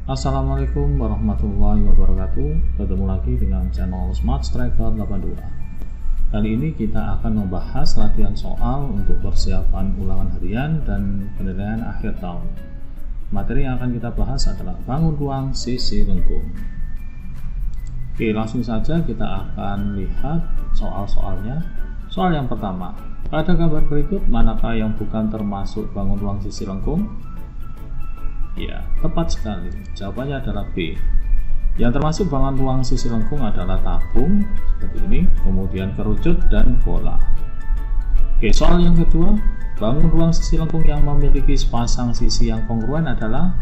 Assalamualaikum warahmatullahi wabarakatuh. Ketemu lagi dengan channel Smart Striker 82. Kali ini kita akan membahas latihan soal untuk persiapan ulangan harian dan penilaian akhir tahun. Materi yang akan kita bahas adalah bangun ruang sisi lengkung. Oke, langsung saja kita akan lihat soal-soalnya. Soal yang pertama, pada gambar berikut manakah yang bukan termasuk bangun ruang sisi lengkung? Ya, tepat sekali. Jawabannya adalah B. Yang termasuk bangun ruang sisi lengkung adalah tabung seperti ini, kemudian kerucut dan bola. Oke, soal yang kedua, bangun ruang sisi lengkung yang memiliki sepasang sisi yang kongruen adalah?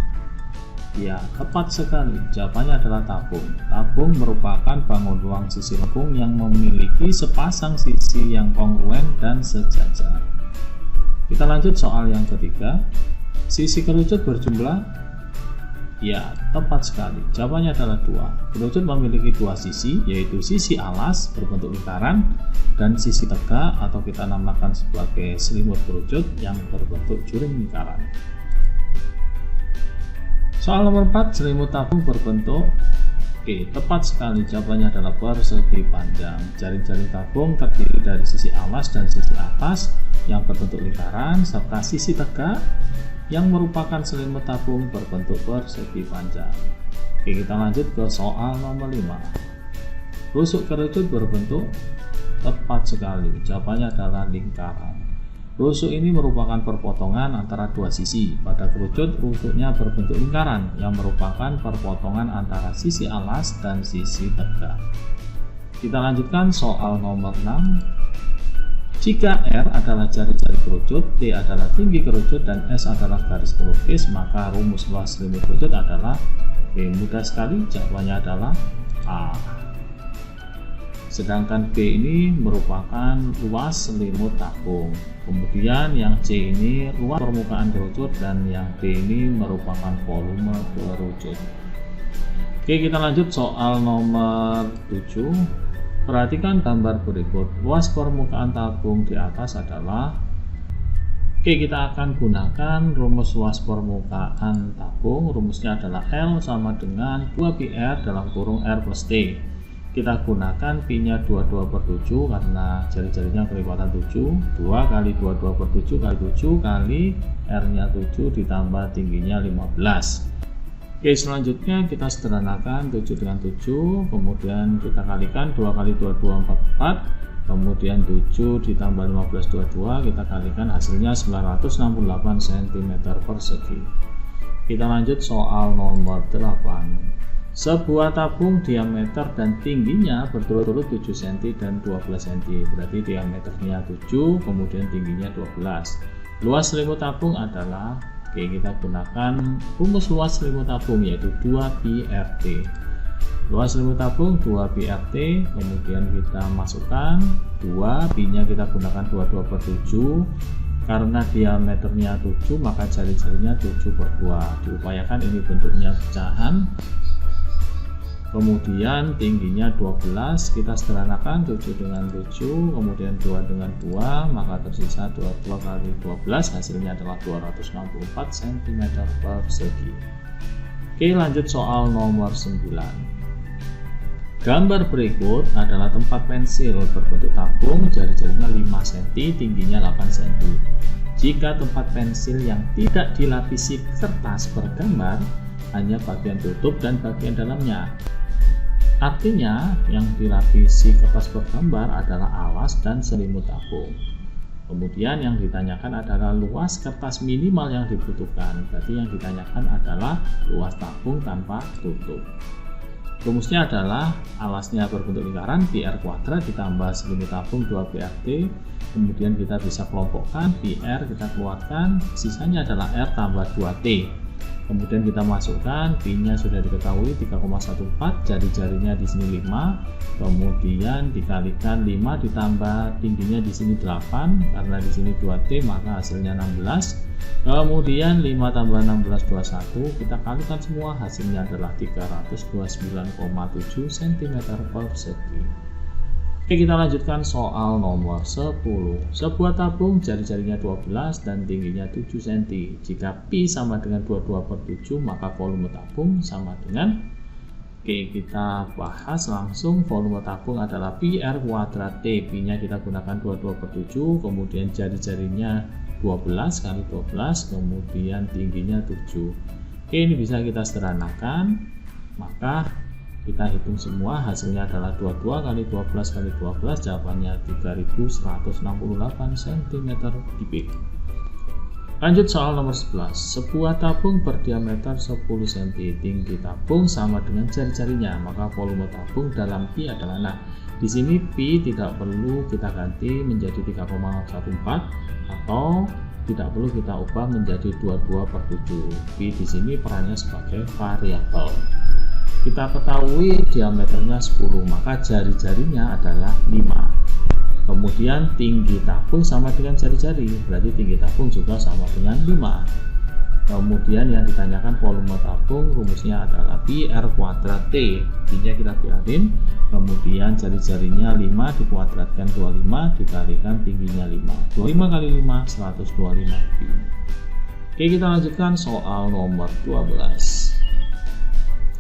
Ya, tepat sekali. Jawabannya adalah tabung. Tabung merupakan bangun ruang sisi lengkung yang memiliki sepasang sisi yang kongruen dan sejajar. Kita lanjut soal yang ketiga. Sisi kerucut berjumlah? Ya, tepat sekali. Jawabannya adalah 2. Kerucut memiliki dua sisi, yaitu sisi alas berbentuk lingkaran dan sisi tegak atau kita namakan sebagai selimut kerucut yang berbentuk juring lingkaran. Soal nomor 4, selimut tabung berbentuk? Oke, tepat sekali. Jawabannya adalah persegi panjang. Jaring-jaring tabung terdiri dari sisi alas dan sisi atas yang berbentuk lingkaran serta sisi tegak yang merupakan selimut tabung berbentuk persegi panjang. Oke, kita lanjut ke soal nomor 5. Rusuk kerucut berbentuk? Tepat sekali. Jawabannya adalah lingkaran. Rusuk ini merupakan perpotongan antara dua sisi. Pada kerucut, rusuknya berbentuk lingkaran yang merupakan perpotongan antara sisi alas dan sisi tegak. Kita lanjutkan soal nomor 6. Jika R adalah jari-jari kerucut, T adalah tinggi kerucut, dan S adalah garis pelukis, maka rumus luas selimut kerucut adalah? Mudah sekali, jawabannya adalah A. Sedangkan B ini merupakan luas selimut tabung. Kemudian yang C ini luas permukaan kerucut, dan yang D ini merupakan volume kerucut. Oke, kita lanjut soal nomor 7. Perhatikan gambar berikut. Luas permukaan tabung di atas adalah? Oke, kita akan gunakan rumus luas permukaan tabung. Rumusnya adalah L sama dengan 2πr dalam kurung R plus T. Kita gunakan Pi-nya 22/7 karena jari-jarinya kelipatan 7. 2 kali 22/7 kali 7 kali R-nya 7 ditambah tingginya 15. Oke, selanjutnya kita sederhanakan 7 dengan 7, kemudian kita kalikan 2 kali 22 44, kemudian 7 ditambah 15 22, kita kalikan hasilnya 968 cm persegi. Kita lanjut soal nomor 8. Sebuah tabung diameter dan tingginya berturut-turut 7 cm dan 12 cm, berarti diameternya 7, kemudian tingginya 12. Luas selimut tabung adalah? Oke, kita gunakan rumus luas selimut tabung yaitu 2πrt. Luas selimut tabung 2πrt, kemudian kita masukkan 2, pi-nya kita gunakan 22/7. Karena diameternya 7, maka jari-jarinya 7/2. Diupayakan ini bentuknya pecahan. Kemudian tingginya 12, kita sederhanakan 7 dengan 7, kemudian 2 dengan 2, maka tersisa 22 kali 12, hasilnya adalah 264 cm persegi. Oke, lanjut soal nomor 9. Gambar berikut adalah tempat pensil berbentuk tabung, jari-jarinya 5 cm, tingginya 8 cm. Jika tempat pensil yang tidak dilapisi kertas bergambar, hanya bagian tutup dan bagian dalamnya. Artinya, yang dilapisi kertas bergambar adalah alas dan selimut tabung. Kemudian yang ditanyakan adalah luas kertas minimal yang dibutuhkan. Berarti yang ditanyakan adalah luas tabung tanpa tutup. Rumusnya adalah alasnya berbentuk lingkaran, PR kuadrat ditambah selimut tabung 2πrt. Kemudian kita bisa kelompokkan, PR kita keluarkan, sisanya adalah R tambah 2T. Kemudian kita masukkan, Pi-nya sudah diketahui 3,14, jari-jarinya di sini 5, kemudian dikalikan 5 ditambah tingginya di sini 8, karena di sini 2T maka hasilnya 16. Kemudian 5 tambah 16 21, kita kalikan semua, hasilnya adalah 329,7 cm persegi. Oke, kita lanjutkan soal nomor 10. Sebuah tabung jari-jarinya 12 dan tingginya 7 cm. Jika Pi sama dengan 22/7, maka volume tabung sama dengan, oke, kita bahas langsung. Volume tabung adalah Pi R kuadrat T. Pi-nya kita gunakan 22/7, kemudian jari-jarinya 12 kali 12, kemudian tingginya 7. Oke, ini bisa kita sederhanakan, maka kita hitung semua, hasilnya adalah 22 kali 12 kali 12, jawabannya 3168 cm3. Lanjut soal nomor 11. Sebuah tabung berdiameter 10 cm, tinggi tabung sama dengan jari-jarinya, maka volume tabung dalam Pi adalah, nah di sini Pi tidak perlu kita ganti menjadi 3,14 atau tidak perlu kita ubah menjadi 22/7. Pi di sini perannya sebagai variabel. Kita ketahui diameternya 10, maka jari-jarinya adalah 5. Kemudian tinggi tabung sama dengan jari-jari, berarti tinggi tabung juga sama dengan 5. Kemudian yang ditanyakan volume tabung, rumusnya adalah Pi R kuadrat T. Pi-nya kita biarin, kemudian jari-jarinya 5 dikuadratkan 25 dikalikan tingginya 5. 25 kali 5, 125 Pi. Oke, kita lanjutkan soal nomor 12.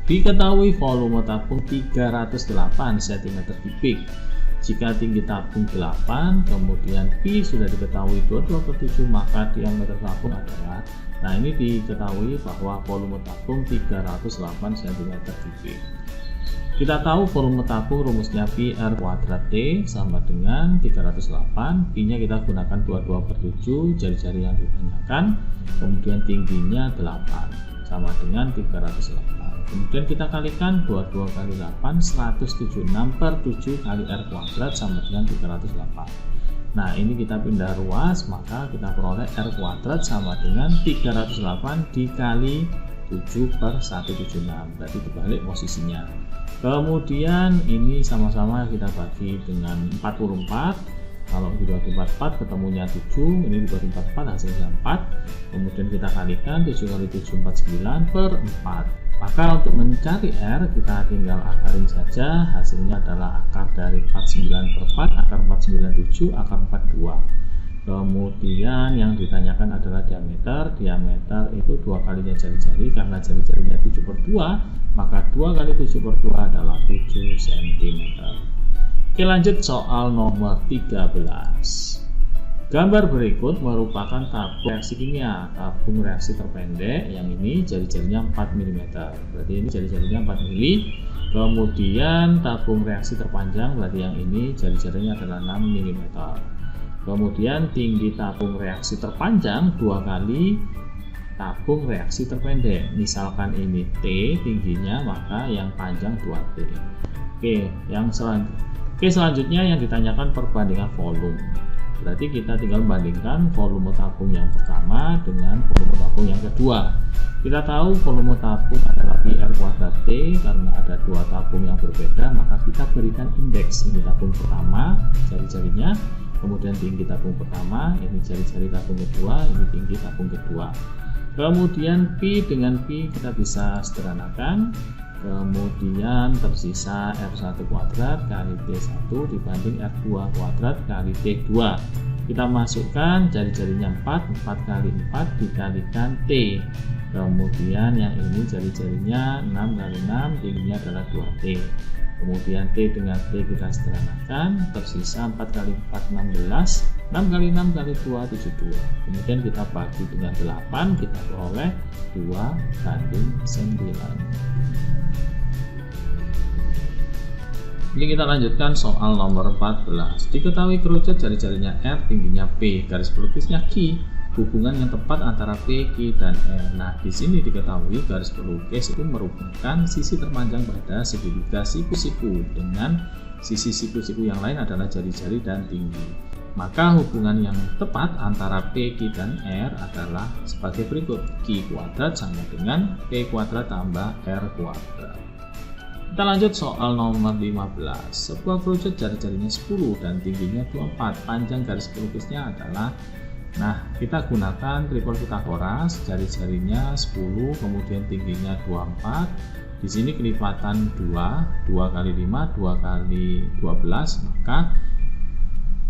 Diketahui volume tabung 308 cm3. Jika tinggi tabung 8, kemudian Pi sudah diketahui 22/7, maka diameter tabung adalah, nah ini diketahui bahwa volume tabung 308 cm3. Kita tahu volume tabung rumusnya Pi R kuadrat T sama dengan 308. Pi-nya kita gunakan 22/7, jari-jari yang ditanyakan, kemudian tingginya 8 sama dengan 308. Kemudian kita kalikan 22 kali 8, 176/7 kali R kuadrat sama dengan 308. Nah ini kita pindah ruas, maka kita peroleh R kuadrat sama dengan 308 dikali 7/176, berarti dibalik posisinya. Kemudian ini sama-sama kita bagi dengan 44. Kalau dibagi 44 ketemunya 7, ini dibagi 44 hasilnya 4. Kemudian kita kalikan 7 kali 7, 49/4. Maka untuk mencari R, kita tinggal akarin saja, hasilnya adalah akar dari 49/4, akar 497, akar 42. Kemudian yang ditanyakan adalah diameter. Diameter itu 2 kalinya jari-jari, karena jari-jarinya 7/2, maka 2 kali 7/2 adalah 7 cm. Oke, lanjut soal nomor 13. Gambar berikut merupakan tabung reaksi kimia, tabung reaksi terpendek, yang ini jari-jarinya 4 mm, berarti ini jari-jarinya 4 mm. Kemudian tabung reaksi terpanjang, berarti yang ini jari-jarinya adalah 6 mm. Kemudian tinggi tabung reaksi terpanjang 2 kali tabung reaksi terpendek, misalkan ini T tingginya, maka yang panjang 2T. Oke, selanjutnya yang ditanyakan perbandingan volume. Berarti kita tinggal bandingkan volume tabung yang pertama dengan volume tabung yang kedua. Kita tahu volume tabung adalah Pi R kuadrat T, karena ada 2 tabung yang berbeda, maka kita berikan indeks. Ini tabung pertama, jari-jarinya, kemudian tinggi tabung pertama, ini jari-jari tabung kedua, ini tinggi tabung kedua. Kemudian Pi dengan Pi kita bisa sederhanakan. Kemudian tersisa R1 kuadrat kali T1 dibanding R2 kuadrat kali T2. Kita masukkan jari-jarinya 4 kali 4 dikalikan T. Kemudian yang ini jari-jarinya 6 kali 6, tingginya adalah 2T. Kemudian T dengan T kita sederhanakan, tersisa 4 kali 4, 16. 6 kali 6 kali 2, 72. Kemudian kita bagi dengan 8, kita peroleh 2/9. Ini kita lanjutkan soal nomor 14. Diketahui kerucut jari-jarinya R, tingginya P, garis pelukisnya Q. Hubungan yang tepat antara P, Q, dan R. Nah, di sini diketahui garis pelukis itu merupakan sisi terpanjang pada segitiga siku-siku, dengan sisi siku-siku yang lain adalah jari-jari dan tinggi. Maka hubungan yang tepat antara P, Q, dan R adalah sebagai berikut. Q kuadrat sama dengan P kuadrat tambah R kuadrat. Kita lanjut soal nomor 15. Sebuah kerucut jari-jarinya 10 dan tingginya 24. Panjang garis pelukisnya adalah Nah, kita gunakan triple Pythagoras, jari-jarinya 10, kemudian tingginya 24. Di sini kelipatan 2 kali 5, 2 kali 12, maka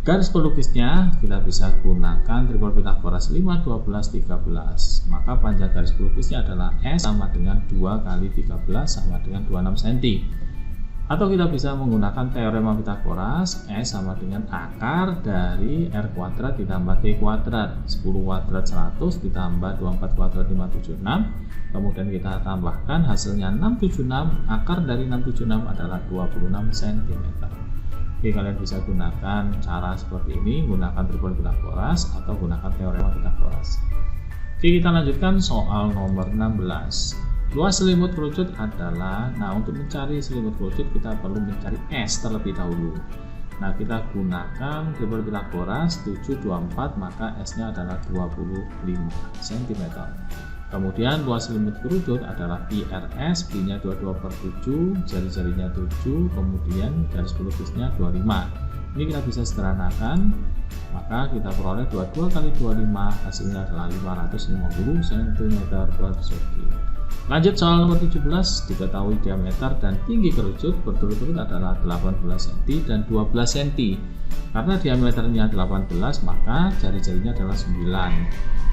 garis pelukisnya kita bisa gunakan triple Pythagoras 5, 12, 13. Maka panjang garis pelukisnya adalah S sama dengan 2 kali 13 sama dengan 26 cm. Atau kita bisa menggunakan teorema Pythagoras, S sama dengan akar dari R kuadrat ditambah T kuadrat. 10 kuadrat 100 ditambah 24 kuadrat 576. Kemudian kita tambahkan hasilnya 676. Akar dari 676 adalah 26 cm. Oke, kalian bisa gunakan cara seperti ini, gunakan triple Pythagoras atau gunakan teorema Pythagoras. Oke, kita lanjutkan soal nomor 16. Luas selimut kerucut adalah, nah untuk mencari selimut kerucut kita perlu mencari S terlebih dahulu. Nah, kita gunakan triple Pythagoras 724, maka S-nya adalah 25 cm. Kemudian luas selimut kerucut adalah PRS, B-nya 22/7, jari-jarinya 7, kemudian garis pelukisnya 25. Ini kita bisa sederhanakan, maka kita peroleh 22 kali 25, hasilnya adalah 550 cm persegi. Lanjut soal nomor 17, diketahui diameter dan tinggi kerucut berturut-turut adalah 18 cm dan 12 cm. Karena diameternya 18, maka jari-jarinya adalah 9.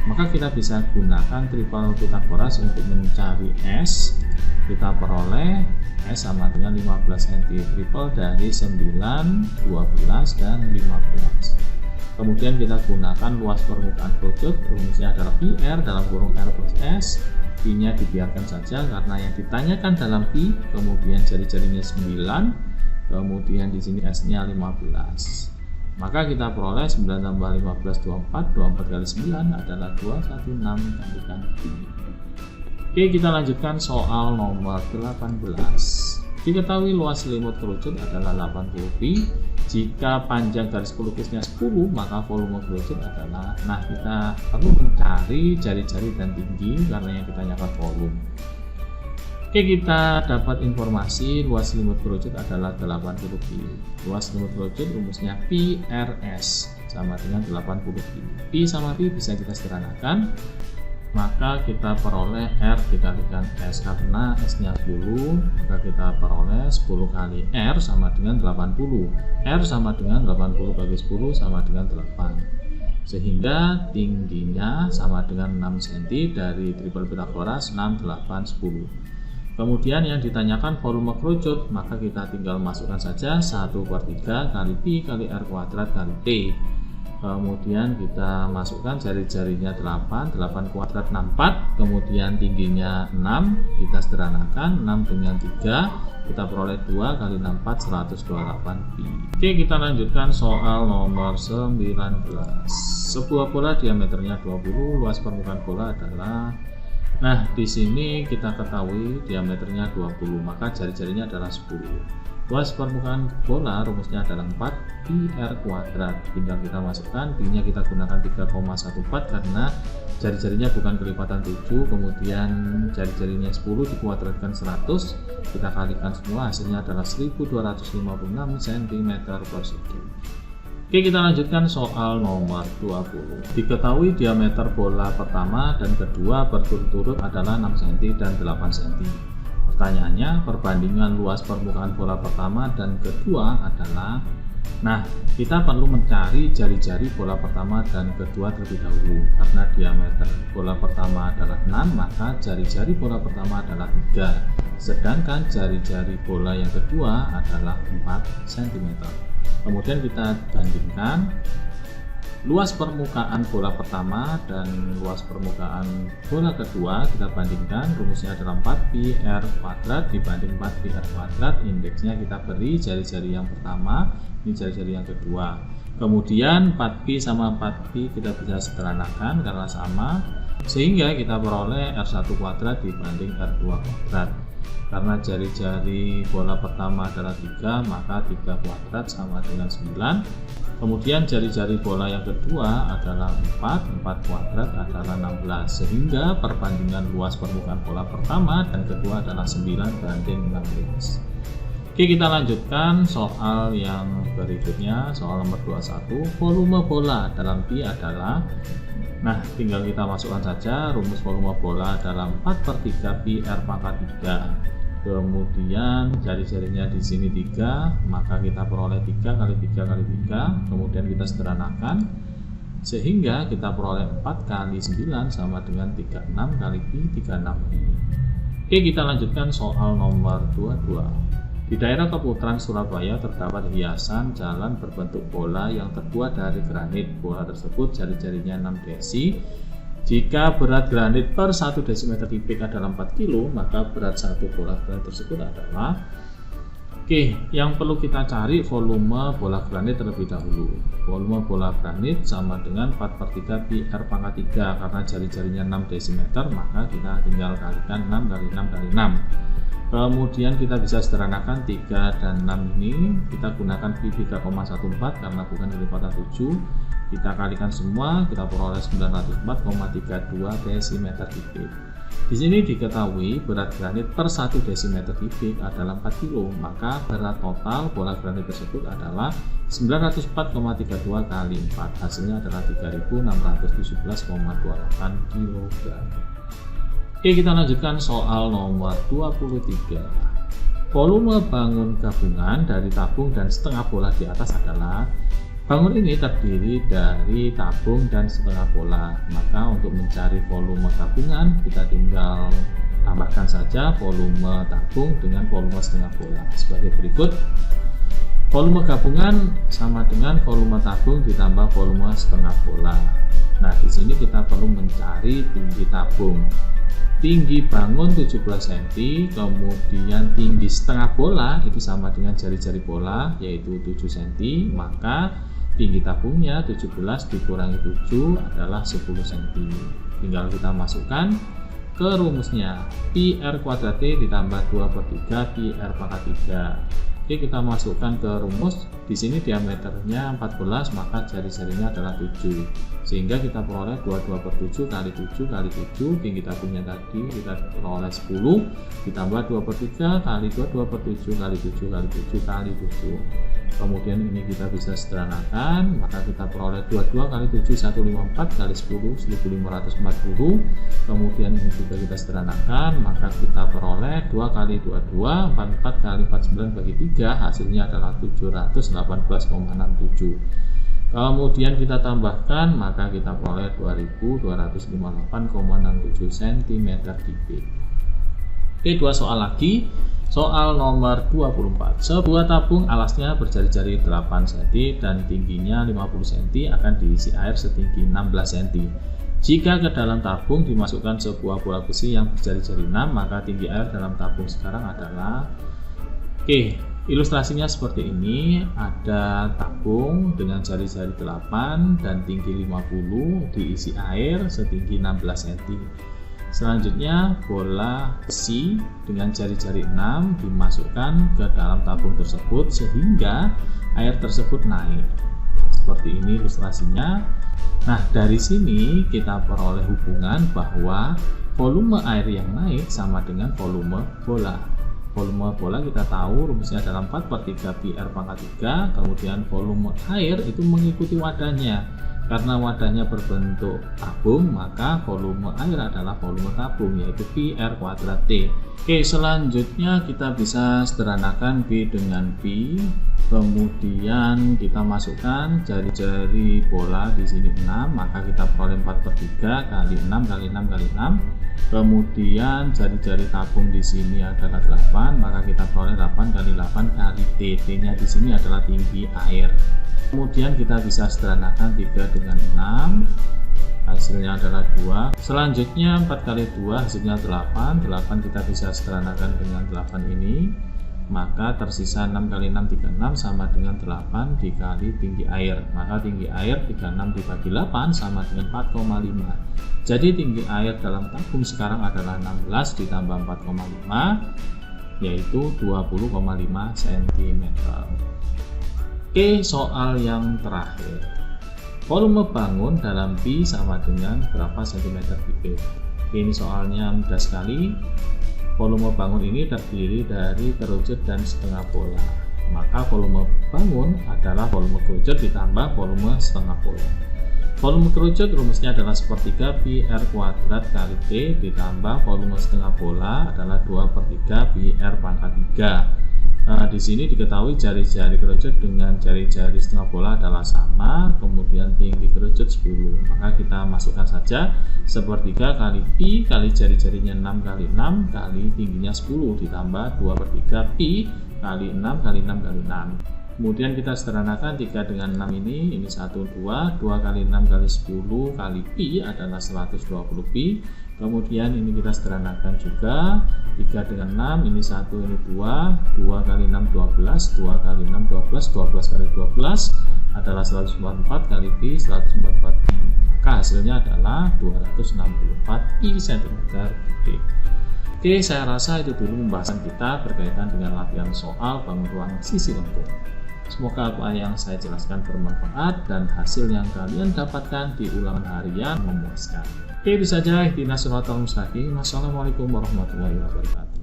Maka kita bisa gunakan triple Pythagoras untuk mencari S. Kita peroleh S sama dengan 15 cm. Triple dari 9, 12, dan 15. Kemudian kita gunakan luas permukaan kerucut, rumusnya adalah PR dalam kurung R plus S. P-nya dibiarkan saja karena yang ditanyakan dalam P, kemudian jari-jarinya 9, kemudian di sini S-nya 15. Maka kita peroleh 9 tambah 15, 24, 24 kali 9 adalah 216 kalikan P. Oke, kita lanjutkan soal nomor 18. Diketahui luas selimut kerucut adalah 80 pi. Jika panjang garis pelukisnya 10, maka volume kerucut adalah, nah kita perlu mencari jari-jari dan tinggi karena yang ditanyakan volume. Oke, kita dapat informasi luas selimut kerucut adalah 80 pi. Luas selimut kerucut rumusnya Pi RS sama dengan 80 pi. Pi sama pi bisa kita sederhanakan, maka kita peroleh R dikalikan S karena S nya 10, maka kita peroleh 10 kali R sama dengan 80. R sama dengan 80 bagi 10 sama dengan 8, sehingga tingginya sama dengan 6 cm dari triple Pythagoras 6, 8, 10. Kemudian yang ditanyakan volume kerucut, maka kita tinggal masukkan saja 1/3 kali pi kali R kuadrat kali T. Kemudian kita masukkan jari-jarinya 8 kuadrat 64, kemudian tingginya 6, kita sederhanakan 6 dengan 3, kita peroleh 2 kali 64, 128 pi. Oke, kita lanjutkan soal nomor 19. Sebuah bola diameternya 20, luas permukaan bola adalah, nah di sini kita ketahui diameternya 20, maka jari-jarinya adalah 10. Luas permukaan bola rumusnya adalah 4 pi R kuadrat. Tinggal kita masukkan, pi-nya kita gunakan 3,14 karena jari-jarinya bukan kelipatan 7, kemudian jari-jarinya 10 dikuadratkan 100, kita kalikan semua, hasilnya adalah 1256 cm persegi. Oke, kita lanjutkan soal nomor 20. Diketahui diameter bola pertama dan kedua berturut-turut adalah 6 cm dan 8 cm. Pertanyaannya, perbandingan luas permukaan bola pertama dan kedua adalah, nah kita perlu mencari jari-jari bola pertama dan kedua terlebih dahulu. Karena diameter bola pertama adalah 6, maka jari-jari bola pertama adalah 3, sedangkan jari-jari bola yang kedua adalah 4 cm. Kemudian kita bandingkan luas permukaan bola pertama dan luas permukaan bola kedua, kita bandingkan, rumusnya adalah 4 pi R kuadrat dibanding 4 pi R kuadrat. Indeksnya kita beri jari-jari yang pertama, ini jari-jari yang kedua. Kemudian 4 pi sama 4 pi kita bisa sederhanakan karena sama, sehingga kita peroleh R1 kuadrat dibanding R2 kuadrat. Karena jari-jari bola pertama adalah 3, maka 3 kuadrat sama dengan 9. Kemudian jari-jari bola yang kedua adalah 4 kuadrat adalah 16, sehingga perbandingan luas permukaan bola pertama dan kedua adalah 9 banding 16. Oke, kita lanjutkan soal yang berikutnya, soal nomor 21. Volume bola dalam pi adalah, nah tinggal kita masukkan saja rumus volume bola dalam 4/3 pi r pangkat 3. Kemudian jari-jarinya di sini 3, maka kita peroleh 3 kali 3 kali 3, kemudian kita sederhanakan sehingga kita peroleh 4 kali 9 sama dengan 36 kali pi 36 pi. Oke, kita lanjutkan soal nomor 22. Di daerah Keputaran Surabaya terdapat hiasan jalan berbentuk bola yang terbuat dari granit. Bola tersebut jari-jarinya 6 desi. Jika berat granit per 1 desimeter kubik adalah 4 kg, maka berat satu bola granit tersebut adalah. Oke, yang perlu kita cari volume bola granit terlebih dahulu. Volume bola granit sama dengan 4/3 pi r pangkat 3. Karena jari-jarinya 6 desimeter, maka kita tinggal kalikan 6 kali 6 kali 6. Kemudian kita bisa sederhanakan 3 dan 6 ini kita gunakan pi 3,14 karena bukan dari patan 7. Kita kalikan semua, kita peroleh 904,32 desimeter kubik. Di sini diketahui berat granit per 1 desimeter kubik adalah 4 kg, maka berat total bola granit tersebut adalah 904,32 kali 4. Hasilnya adalah 3617,28 kg. Oke, kita lanjutkan soal nomor 23. Volume bangun gabungan dari tabung dan setengah bola di atas adalah. Bangun ini terdiri dari tabung dan setengah bola. Maka untuk mencari volume gabungan, kita tinggal tambahkan saja volume tabung dengan volume setengah bola sebagai berikut. Volume gabungan sama dengan volume tabung ditambah volume setengah bola. Nah, di sini kita perlu mencari tinggi tabung. Tinggi bangun 17 cm, kemudian tinggi setengah bola itu sama dengan jari-jari bola yaitu 7 cm, maka tinggi tabungnya 17 dikurangi 7 adalah 10 cm. Tinggal kita masukkan ke rumusnya, pi r kuadrat T ditambah 2/3 pi r pangkat 3. Oke, kita masukkan ke rumus. Di sini diameternya 14, maka jari-jarinya adalah 7. Sehingga kita peroleh 22/7 kali 7 kali 7, tinggi tabungnya tadi kita peroleh 10, ditambah 2/3 kali 2/7 kali 7 kali 7 kali 7. Kemudian ini kita bisa sederhanakan, maka kita peroleh 22 kali 7 154 kali 10 1540. Kemudian ini juga kita sederhanakan, maka kita peroleh 2 kali 22 44 kali 49 bagi 3, hasilnya adalah 718,67. Kemudian kita tambahkan, maka kita peroleh 2258,67 cm3. Oke, dua soal lagi. Soal nomor 24. Sebuah tabung alasnya berjari-jari 8 cm dan tingginya 50 cm akan diisi air setinggi 16 cm. Jika ke dalam tabung dimasukkan sebuah bola besi yang berjari-jari 6, maka tinggi air dalam tabung sekarang adalah. Oke, ilustrasinya seperti ini. Ada tabung dengan jari-jari 8 dan tinggi 50 diisi air setinggi 16 cm. Selanjutnya bola besi dengan jari-jari 6 dimasukkan ke dalam tabung tersebut sehingga air tersebut naik. Seperti ini ilustrasinya. Nah, dari sini kita peroleh hubungan bahwa volume air yang naik sama dengan volume bola. Volume bola kita tahu rumusnya adalah 4/3 pi r pangkat 3, kemudian volume air itu mengikuti wadahnya. Karena wadahnya berbentuk tabung, maka volume air adalah volume tabung, yaitu pi r kuadrat T. Oke, selanjutnya kita bisa sederhanakan pi dengan pi. Kemudian kita masukkan jari-jari bola di sini 6, maka kita peroleh 4/3 kali 6 kali 6 kali 6. Kemudian jari-jari tabung di sini adalah 8, maka kita peroleh 8 kali 8 kali T. T-nya di sini adalah tinggi air. Kemudian kita bisa sederhanakan 3 dengan 6, hasilnya adalah 2. Selanjutnya 4 kali 2 hasilnya 8. 8 kita bisa sederhanakan dengan 8 ini, maka tersisa 6 kali 6 36 sama dengan 8 dikali tinggi air. Maka tinggi air 36 dibagi 8 sama dengan 4,5. Jadi tinggi air dalam tabung sekarang adalah 16 ditambah 4,5, yaitu 20,5 cm. Oke, soal yang terakhir. Volume bangun dalam pi sama dengan berapa cm kubik? Ini soalnya mudah sekali. volume bangun ini terdiri dari kerucut dan setengah bola. Maka volume bangun adalah volume kerucut ditambah volume setengah bola. Volume kerucut rumusnya adalah sepertiga pi R kuadrat kali T ditambah volume setengah bola adalah 2/3 pi R pangkat 3. Di sini diketahui jari-jari kerucut dengan jari-jari setengah bola adalah sama, kemudian tinggi kerucut 10. Maka kita masukkan saja sepertiga kali pi kali jari-jarinya 6 kali 6 kali tingginya 10 ditambah 2/3 pi kali 6 kali 6 kali 6. Kemudian kita sederhanakan 3 dengan 6 ini 1, 2 kali 6 kali 10 kali pi adalah 120 pi. Kemudian ini kita sederhanakan juga 3 dengan 6 ini 1, ini 2 kali 6 12, 2 kali 6 12, 12 kali 12 adalah 144 kali pi 144 pi. Maka hasilnya adalah 264 pi cm detik. Oke, saya rasa itu dulu pembahasan kita berkaitan dengan latihan soal bangun ruangan sisi lengkung. Semoga apa yang saya jelaskan bermanfaat dan hasil yang kalian dapatkan di ulangan harian memuaskan. Oke, itu saja. Ihdinas shiratal mustaqim. Wassalamualaikum warahmatullahi wabarakatuh.